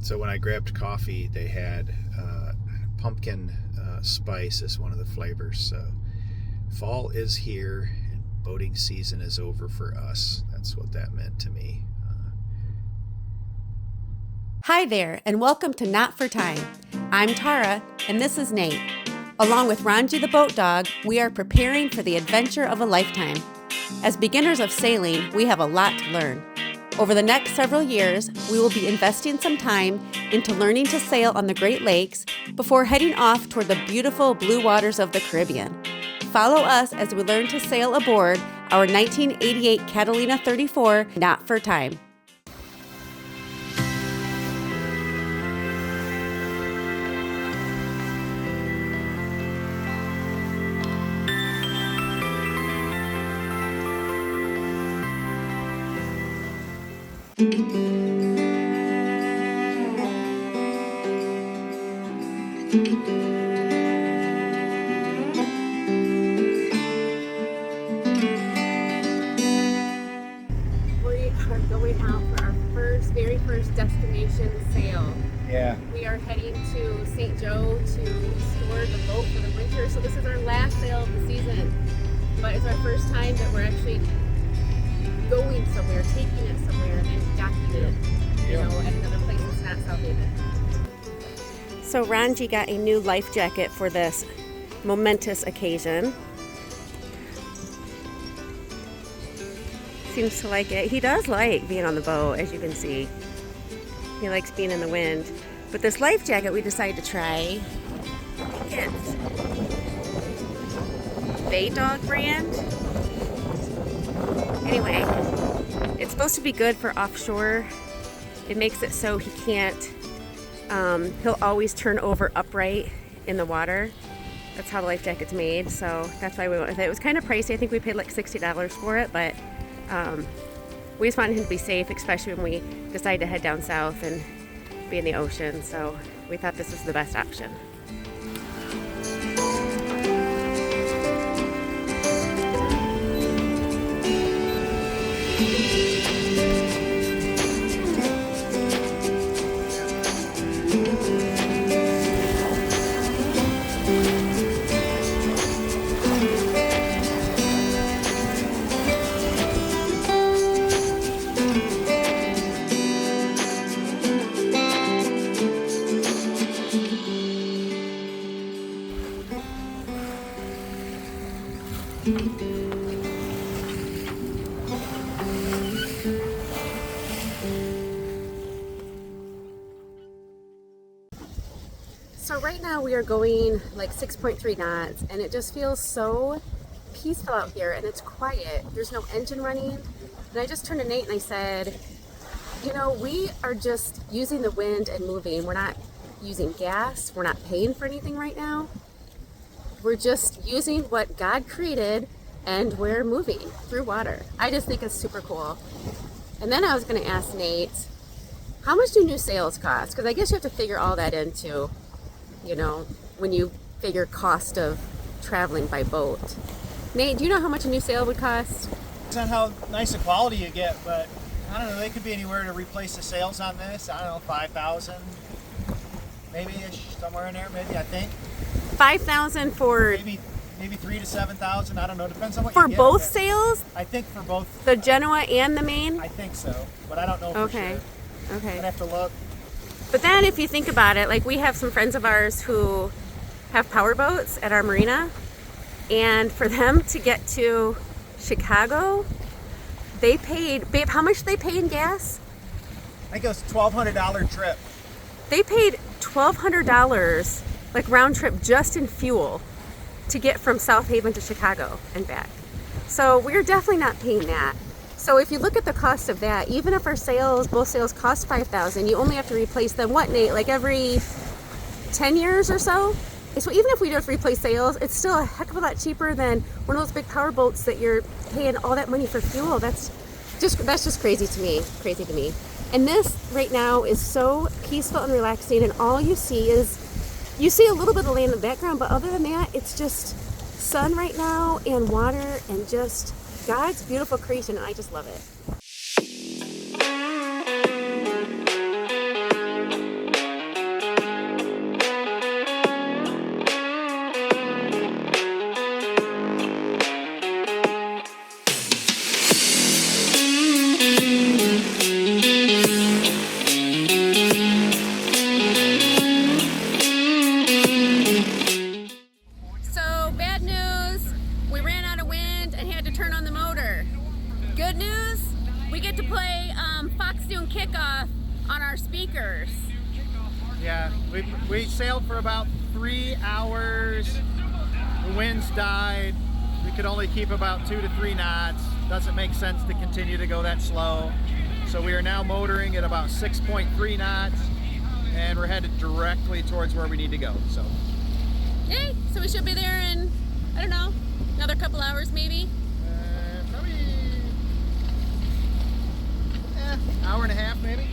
So when I grabbed coffee, they had pumpkin spice as one of the flavors. So fall is here and boating season is over for us. That's what that meant to me. Hi there, and welcome to Not for Time. I'm Tara, and this is Nate. Along with Ranji the boat dog, we are preparing for the adventure of a lifetime. As beginners of sailing, we have a lot to learn. Over the next several years, we will be investing some time into learning to sail on the Great Lakes before heading off toward the beautiful blue waters of the Caribbean. Follow us as we learn to sail aboard our 1988 Catalina 34 Not for Time. Going out for our very first destination sail. Yeah. We are heading to St. Joe to store the boat for the winter. So this is our last sail of the season, but it's our first time that we're actually going somewhere, taking it somewhere, and then docking it, at another place that's not South Haven. So Ranji got a new life jacket for this momentous occasion. Seems to like it. He does like being on the boat, as you can see. He likes being in the wind. But this life jacket we decided to try. It's Bay Dog brand. Anyway, it's supposed to be good for offshore. It makes it so he can't, he'll always turn over upright in the water. That's how the life jacket's made, so that's why we went with it. It was kind of pricey. I think we paid like $60 for it, but we just wanted him to be safe, especially when we decided to head down south and be in the ocean. So we thought this was the best option. So right now we are going like 6.3 knots, and it just feels so peaceful out here, and it's quiet. There's no engine running. And I just turned to Nate and I said, we are just using the wind and moving. We're not using gas. We're not paying for anything right now. We're just using what God created, and we're moving through water. I just think it's super cool. And then I was going to ask Nate, how much do new sails cost? Because I guess you have to figure all that into, when you figure cost of traveling by boat. Nate, do you know how much a new sail would cost? Depends on how nice a quality you get, but I don't know, they could be anywhere to replace the sails on this. I don't know, 5,000, maybe-ish, somewhere in there, maybe, I think. 5,000 for... Maybe 3,000 to 7,000, I don't know, depends on what for you get. For both sails? I think for both. The Genoa and the main? I think so, but I don't know for sure. Okay. I'd have to look. But then if you think about it, like we have some friends of ours who have power boats at our marina, and for them to get to Chicago, they paid, babe, how much did they pay in gas? I think it was a $1,200 trip. They paid $1,200, like round trip, just in fuel to get from South Haven to Chicago and back. So we're definitely not paying that. So if you look at the cost of that, even if our sails, both sails cost $5,000, you only have to replace them, what, Nate, like every 10 years or so? So even if we just replace sails, it's still a heck of a lot cheaper than one of those big power boats that you're paying all that money for fuel. That's just crazy to me. And this right now is so peaceful and relaxing, and all you see is, you see a little bit of land in the background, but other than that, it's just sun right now and water and just God's beautiful creation, and I just love it. Yeah, we sailed for about 3 hours. The winds died. We could only keep about 2 to 3 knots. Doesn't make sense to continue to go that slow. So we are now motoring at about 6.3 knots, and we're headed directly towards where we need to go. So. Yay! So we should be there in, I don't know, another couple hours maybe? Probably hour and a half maybe.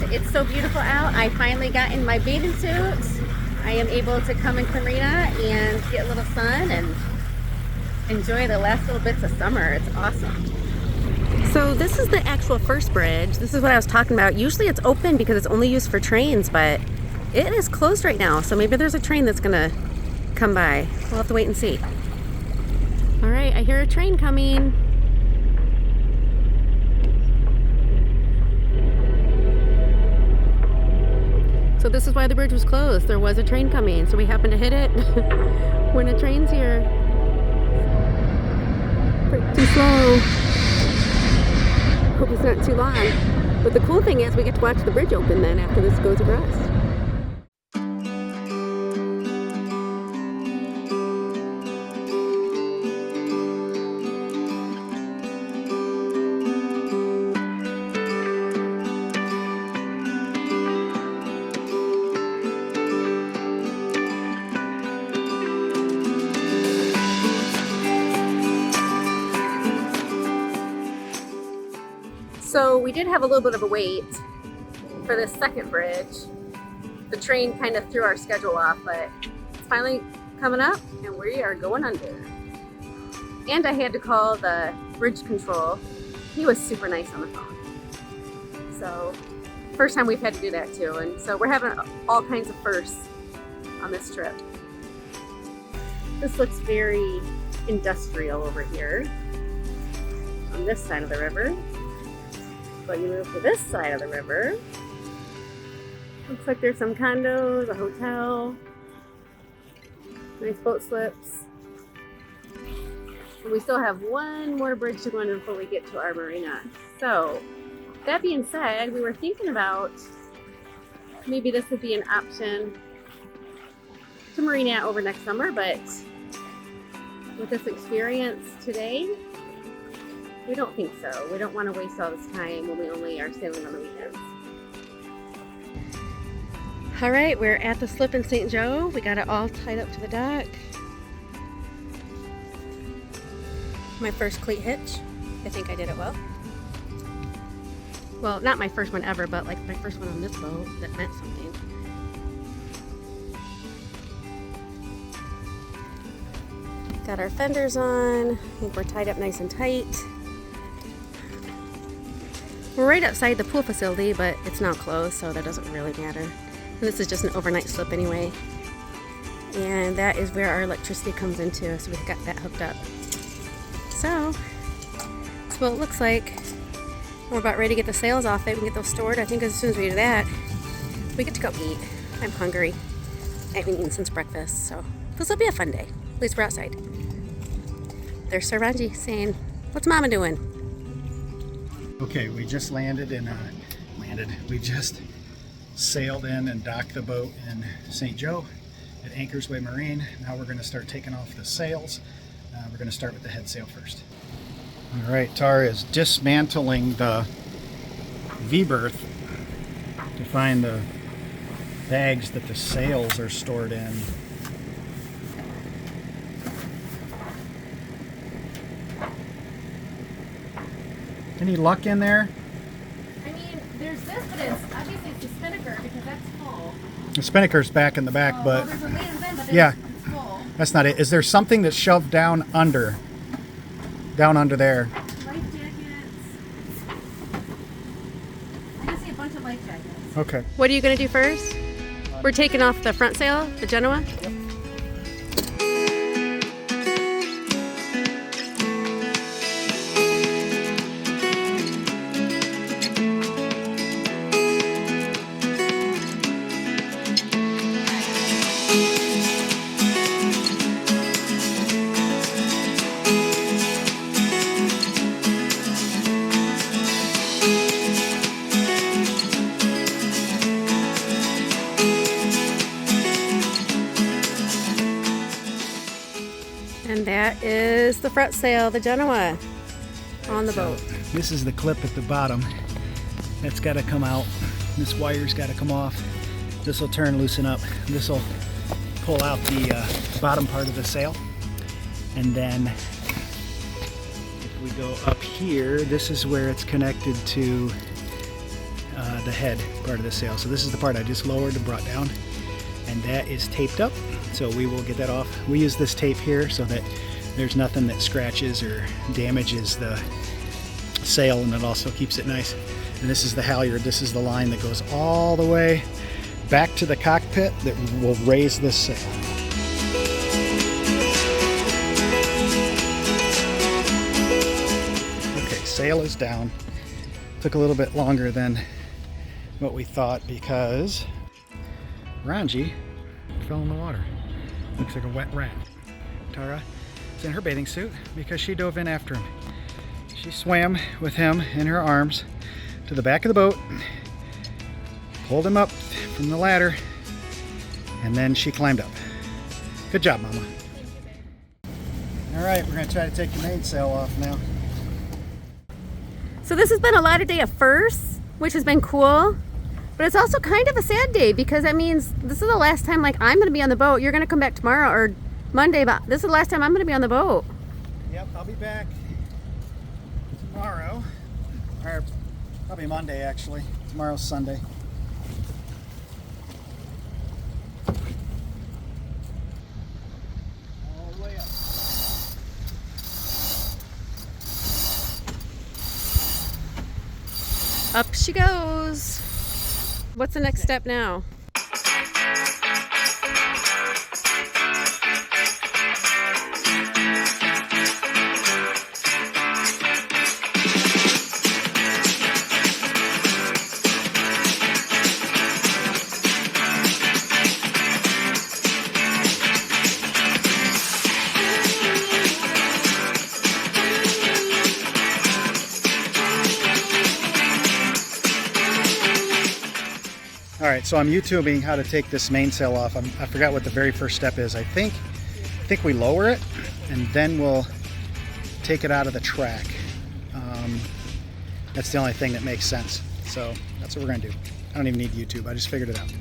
It's so beautiful out. I finally got in my bathing suit. I am able to come into the marina and get a little sun and enjoy the last little bits of summer. It's awesome. So this is the actual first bridge. This is what I was talking about. Usually it's open because it's only used for trains, but it is closed right now. So maybe there's a train that's gonna come by. We'll have to wait and see. All right, I hear a train coming. So this is why the bridge was closed. There was a train coming, so we happened to hit it when a train's here. Too slow. Hope it's not too long. But the cool thing is we get to watch the bridge open then after this goes across. So we did have a little bit of a wait for this second bridge. The train kind of threw our schedule off, but it's finally coming up and we are going under. And I had to call the bridge control. He was super nice on the phone. So first time we've had to do that too. And so we're having all kinds of firsts on this trip. This looks very industrial over here on this side of the river. When you move to this side of the river, looks like there's some condos, a hotel, nice boat slips. And we still have one more bridge to go under before we get to our marina. So, that being said, we were thinking about maybe this would be an option to marina over next summer, but with this experience today, we don't think so. We don't want to waste all this time when we only are sailing on the weekends. All right, we're at the slip in St. Joe. We got it all tied up to the dock. My first cleat hitch. I think I did it well. Well, not my first one ever, but like my first one on this boat that meant something. Got our fenders on. I think we're tied up nice and tight. We're right outside the pool facility, but it's now closed, so that doesn't really matter. And this is just an overnight slip anyway. And that is where our electricity comes into, so we've got that hooked up. So, that's what it looks like. We're about ready to get the sails off it. We can get those stored. I think as soon as we do that, we get to go eat. I'm hungry. I haven't eaten since breakfast, so this will be a fun day. At least we're outside. There's Sir Ranji saying, "What's Mama doing?" Okay, we just we just sailed in and docked the boat in St. Joe at Anchors Way Marine. Now we're going to start taking off the sails. We're going to start with the head sail first. All right, Tara is dismantling the V-berth to find the bags that the sails are stored in. Any luck in there? I mean, there's this, but it's obviously it's the spinnaker because that's full. The spinnaker's back in the back, but there's a man's end, but yeah, it's full. that's not it. Is there something that's shoved down under there? Life jackets. I can see a bunch of life jackets. Okay. What are you going to do first? We're taking off the front sail, the Genoa? Yep. And that is the front sail, the Genoa, on the boat. This is the clip at the bottom. That's got to come out. This wire's got to come off. This will turn, loosen up. This will pull out the bottom part of the sail. And then if we go up here, this is where it's connected to the head part of the sail. So this is the part I just lowered and brought down. And that is taped up. So we will get that off. We use this tape here so that there's nothing that scratches or damages the sail, and it also keeps it nice. And this is the halyard. This is the line that goes all the way back to the cockpit that will raise this sail. Okay, sail is down. Took a little bit longer than what we thought because Ranji fell in the water. Looks like a wet rat. Tara is in her bathing suit because she dove in after him. She swam with him in her arms to the back of the boat, pulled him up from the ladder, and then she climbed up. Good job, Mama. All right, we're going to try to take the mainsail off now. So this has been a latter day of firsts, which has been cool. But it's also kind of a sad day because that means this is the last time like I'm going to be on the boat. You're going to come back tomorrow or Monday, but this is the last time I'm going to be on the boat. Yep, I'll be back tomorrow, or probably Monday actually. Tomorrow's Sunday. All the way up. Up she goes. What's the next step now? All right, so I'm YouTubing how to take this mainsail off. I forgot what the very first step is. I think we lower it and then we'll take it out of the track. That's the only thing that makes sense. So that's what we're gonna do. I don't even need YouTube, I just figured it out.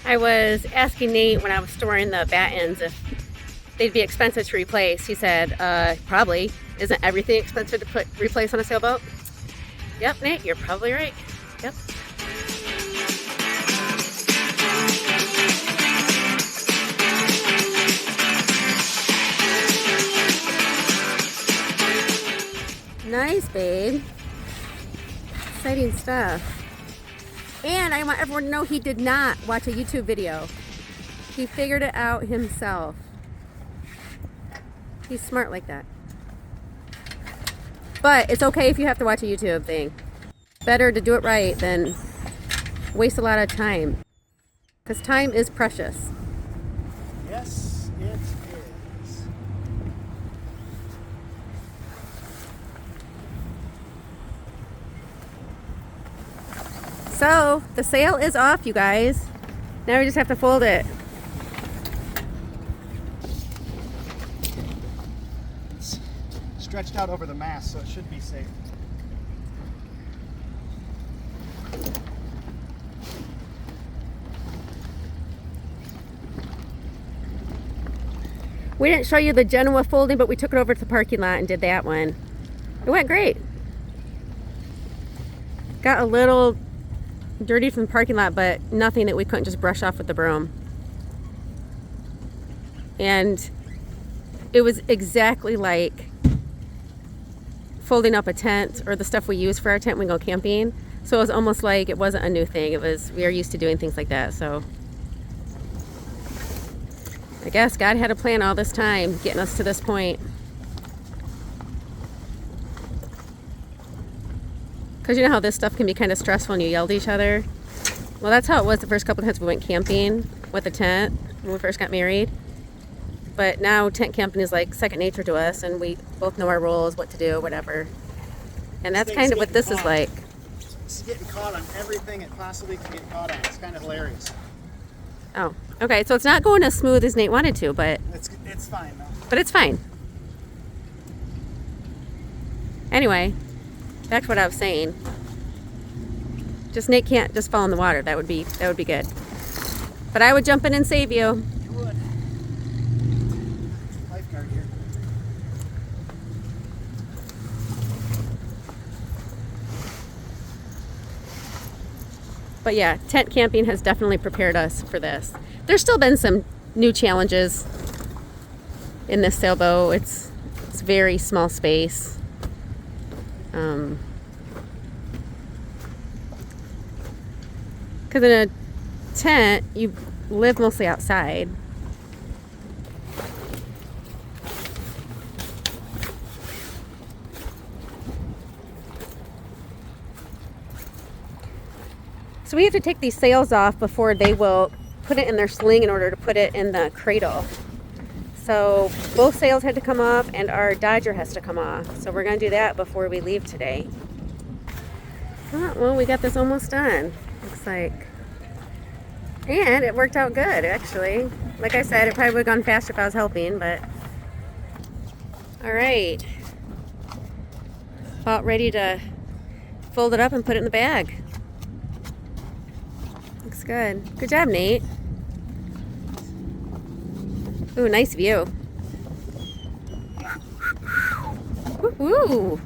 I was asking Nate when I was storing the battens if they'd be expensive to replace. He said, probably. Isn't everything expensive to replace on a sailboat? Yep, Nate, you're probably right. Yep. Nice, babe. Exciting stuff. And I want everyone to know he did not watch a YouTube video. He figured it out himself. He's smart like that. But it's okay if you have to watch a YouTube thing. Better to do it right than waste a lot of time. Because time is precious. Yes, it is. So the sail is off, you guys. Now we just have to fold it. It's stretched out over the mast, so it should be safe. We didn't show you the Genoa folding, but we took it over to the parking lot and did that one. It went great. Got a little dirty from the parking lot, but nothing that we couldn't just brush off with the broom. And it was exactly like folding up a tent or the stuff we use for our tent when we go camping. So it was almost like it wasn't a new thing. We are used to doing things like that. So I guess God had a plan all this time, getting us to this point. Because you know how this stuff can be kind of stressful and you yell at each other? Well, that's how it was the first couple of times we went camping with the tent when we first got married. But now tent camping is like second nature to us, and we both know our roles, what to do, whatever. And that's kind of what this is like. It's getting caught on everything it possibly can get caught on. It's kind of hilarious. Oh, okay. So it's not going as smooth as Nate wanted to, but It's fine though. but it's fine. Anyway, back to what I was saying. Just Nate can't just fall in the water. That would be good. But I would jump in and save you. You would. Lifeguard here. But yeah, tent camping has definitely prepared us for this. There's still been some new challenges in this sailboat. It's very small space. Because in a tent, you live mostly outside. So we have to take these sails off before they will put it in their sling in order to put it in the cradle. So both sails had to come off and our Dodger has to come off. So we're going to do that before we leave today. Oh, well, we got this almost done, looks like. And it worked out good, actually. Like I said, it probably would have gone faster if I was helping, but... All right. About ready to fold it up and put it in the bag. Looks good. Good job, Nate. Ooh, nice view. Woo-hoo.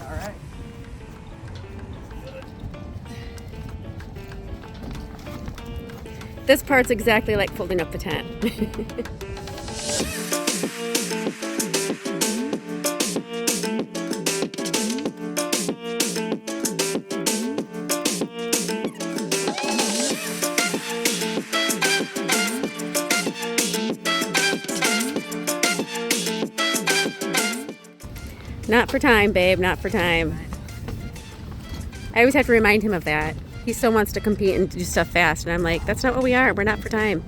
All right. This part's exactly like folding up the tent. Not for time, babe, not for time. I always have to remind him of that. He still wants to compete and do stuff fast, and I'm like, that's not what we are. We're not for time.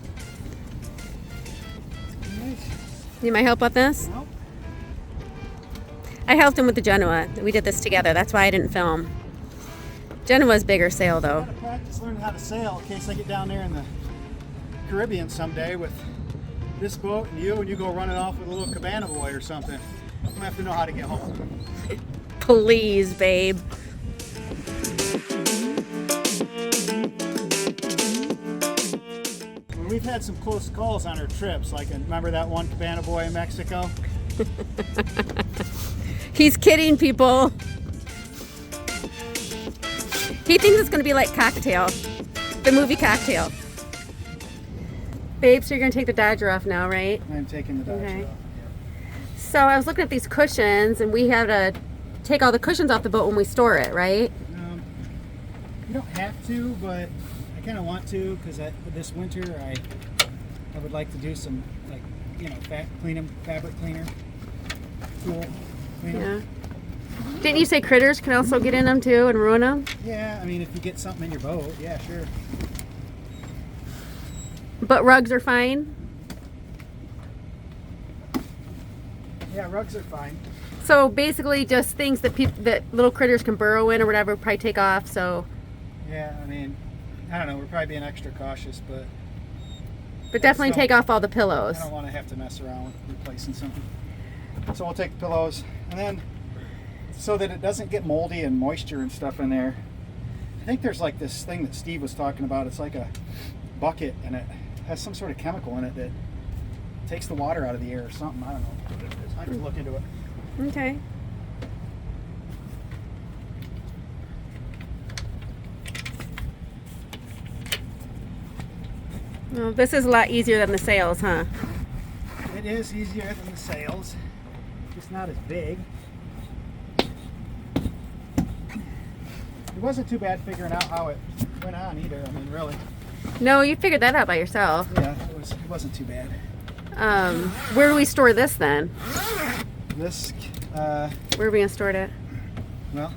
You might help with this? Nope. I helped him with the Genoa. We did this together. That's why I didn't film. Genoa's bigger sail, though. I gotta practice learning how to sail in case I get down there in the Caribbean someday with this boat and you go running off with a little cabana boy or something. I'm gonna have to know how to get home. Please, babe. We've had some close calls on our trips. Like, remember that one cabana boy in Mexico? He's kidding, people. He thinks it's going to be like Cocktail, the movie Cocktail. Babe, so you're going to take the Dodger off now, right? I'm taking the Dodger Okay. off. So I was looking at these cushions, and we have to take all the cushions off the boat when we store it, right? You don't have to, but I kind of want to because this winter I would like to do some, like, you know, fabric cleaner, tool cleaner. Yeah. Didn't you say critters can also get in them too and ruin them? Yeah, I mean, if you get something in your boat, yeah, sure. But rugs are fine? Yeah, rugs are fine. So basically just things that that little critters can burrow in or whatever, probably take off, so. Yeah, I mean, I don't know, we're probably being extra cautious, but Definitely take off all the pillows. I don't want to have to mess around with replacing something. So we'll take the pillows, and then so that it doesn't get moldy and moisture and stuff in there, I think there's like this thing that Steve was talking about. It's like a bucket, and it has some sort of chemical in it that takes the water out of the air or something. I don't know what it is. I can look into it. Okay. Well, this is a lot easier than the sails, huh? It is easier than the sails. It's not as big. It wasn't too bad figuring out how it went on either. I mean, really. No, you figured that out by yourself. Yeah, it wasn't too bad. Where do we store this then? This, Where are we gonna store it at? well,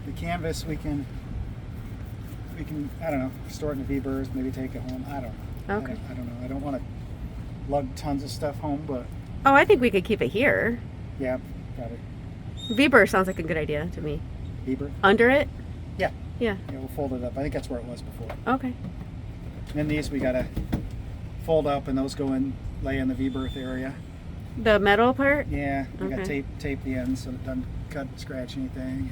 the canvas we can, I don't know, store it in the V-Birds, maybe take it home. I don't know. Okay. I don't know. I don't want to lug tons of stuff home, but Oh, I think we could keep it here. yeah, probably. V-Bird sounds like a good idea to me. V-Bird? Under it? Yeah. Yeah. Yeah, we'll fold it up. I think that's where it was before. Okay. And then these we gotta fold up, and those go in, lay in the V-berth area. The metal part? Yeah, we got Okay. tape the ends so it doesn't cut, scratch anything.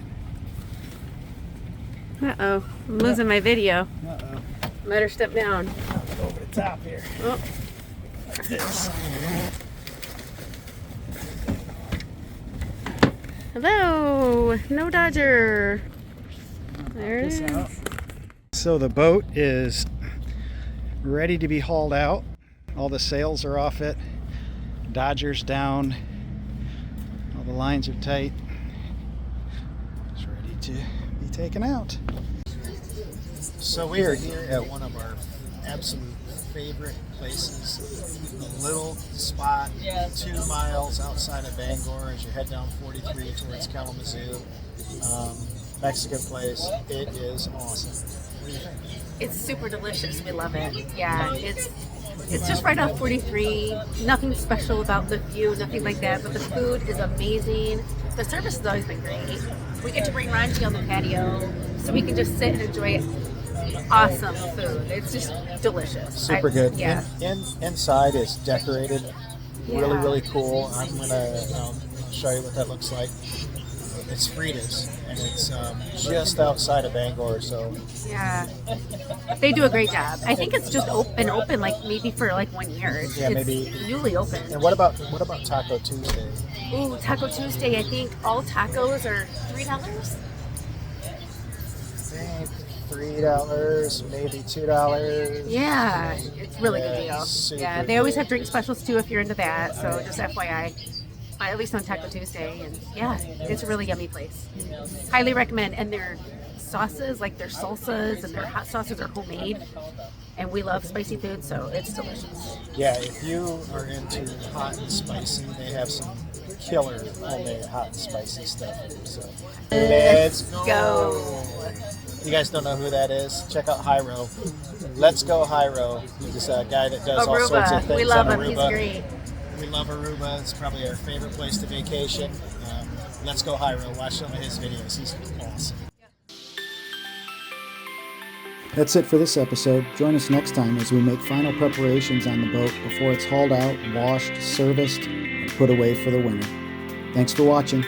Uh-oh. I'm losing my video. Uh-oh. Better step down. I'll go over the top here. Oh. Like this. Hello. No Dodger. There it is. So the boat is ready to be hauled out. All the sails are off it. Dodger's down. All the lines are tight. It's ready to be taken out. So we are here at one of our absolute favorite places. A little spot 2 miles outside of Bangor as you head down 43 towards Kalamazoo. Mexican place. It is awesome. What do you think? It's super delicious. We love it. Yeah, it's just right off 43. Nothing special about the view, nothing like that. But the food is amazing. The service has always been great. We get to bring Ranji on the patio, so we can just sit and enjoy awesome food. It's just delicious. Super good. Yeah. Inside is decorated. Really, Yeah. really cool. I'm gonna show you what that looks like. It's Frida's, and it's just outside of Bangor, so Yeah. They do a great job. I think it's just been open like maybe for like 1 year. It's maybe. newly open. And what about Taco Tuesday? Ooh, Taco Tuesday. I think all tacos are $3. I think $3, maybe $2. Yeah, it's really good deal. Super Yeah, they always good. have drink specials too if you're into that. So just FYI, at least on Taco Tuesday, and yeah, it's a really yummy place. Highly recommend. And their sauces, like their salsas and their hot sauces, are homemade, and we love spicy food, so it's delicious. Yeah, if you are into hot and spicy, they have some killer homemade hot and spicy stuff. So let's go. You guys don't know who that is? Check out Hyro. Let's go Hyro. He's a guy that does all sorts of Aruba, things we love on him. Aruba. He's great. We love Aruba. It's probably our favorite place to vacation. Let's go Hyro. Watch some of his videos. He's awesome. That's it for this episode. Join us next time as we make final preparations on the boat before it's hauled out, washed, serviced, and put away for the winter. Thanks for watching.